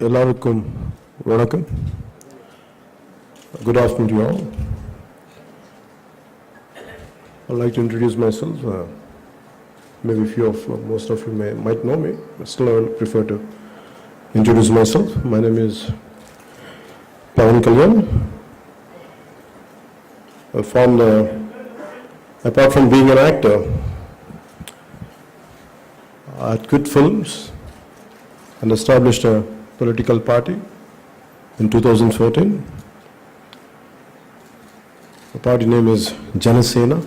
எல்லாருக்கும் வணக்கம். Good afternoon to you all. I'd like to introduce myself. Maybe most of you might know me, but still I will prefer to introduce myself. My name is Pawan Kalyan. I found, apart from being an actor, I had quit films and established a political party in 2014. The party name is Janasena.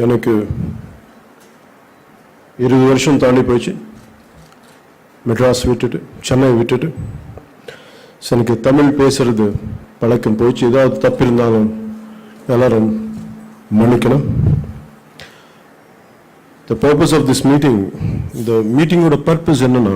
எனக்கு 20 வருஷம் தாண்டி போயிடுச்சு. மெட்ராஸ் விட்டுட்டு சென்னை விட்டுட்டு எனக்கு தமிழ் பேசுறது பழக்கம் போயிடுச்சு. ஏதாவது தப்பு இருந்தாலும் எல்லாரும் மன்னிக்கணும். The purpose of this meeting, the meeting ஓட purpose என்னன்னா,